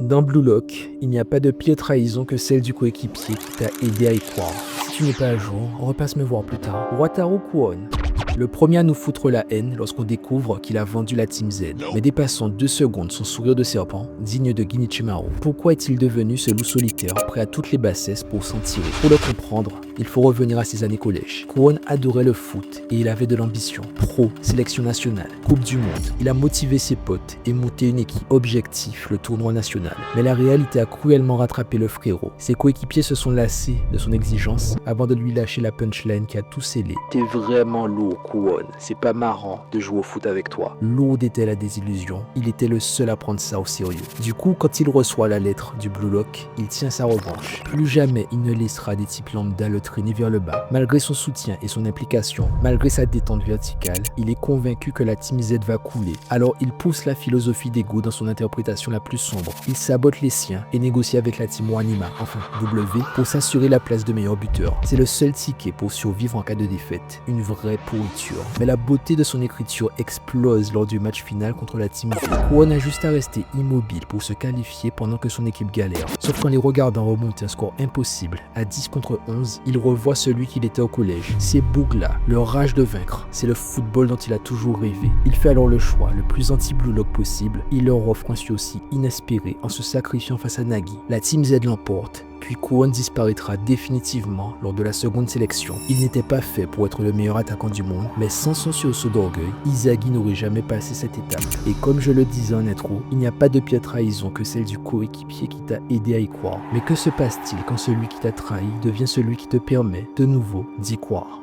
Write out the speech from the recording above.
Dans Blue Lock, il n'y a pas de pire trahison que celle du coéquipier qui t'a aidé à y croire. Si tu n'es pas à jour, repasse me voir plus tard. Wataru Kwon, le premier à nous foutre la haine lorsqu'on découvre qu'il a vendu la Team Z. Mais dépassons 2 secondes son sourire de serpent, digne de Ginichimaru. Pourquoi est-il devenu ce loup solitaire, prêt à toutes les bassesses pour s'en tirer? Pour le comprendre, il faut revenir à ses années collège. Kwon adorait le foot et il avait de l'ambition. Pro, sélection nationale, Coupe du Monde. Il a motivé ses potes et monté une équipe. Objectif, le tournoi national. Mais la réalité a cruellement rattrapé le frérot. Ses coéquipiers se sont lassés de son exigence avant de lui lâcher la punchline qui a tout scellé. T'es vraiment lourd, Kwon. C'est pas marrant de jouer au foot avec toi. Lourde était la désillusion. Il était le seul à prendre ça au sérieux. Du coup, quand il reçoit la lettre du Blue Lock, il tient sa revanche. Plus jamais il ne laissera des types lambda le traîner vers le bas. Malgré son soutien et son implication, malgré sa détente verticale, il est convaincu que la Team Z va couler. Alors il pousse la philosophie d'ego dans son interprétation la plus sombre. Il sabote les siens et négocie avec la Team Wanima, enfin W, pour s'assurer la place de meilleur buteur. C'est le seul ticket pour survivre en cas de défaite. Une vraie pourriture. Mais la beauté de son écriture explose lors du match final contre la Team Z. Kwon a juste à rester immobile pour se qualifier pendant que son équipe galère. Sauf qu'en les regardant remonter un score impossible, à 10 contre 11, il revoit celui qu'il était au collège. C'est Bougla, leur rage de vaincre. C'est le football dont il a toujours rêvé. Il fait alors le choix le plus anti-Blue Lock possible. Il leur offre un aussi inespéré en se sacrifiant face à Nagi. La Team Z l'emporte. Puis Kwon disparaîtra définitivement lors de la seconde sélection. Il n'était pas fait pour être le meilleur attaquant du monde, mais sans son sursaut d'orgueil, Izagi n'aurait jamais passé cette étape. Et comme je le disais en intro, il n'y a pas de pire trahison que celle du coéquipier qui t'a aidé à y croire. Mais que se passe-t-il quand celui qui t'a trahi devient celui qui te permet, de nouveau, d'y croire?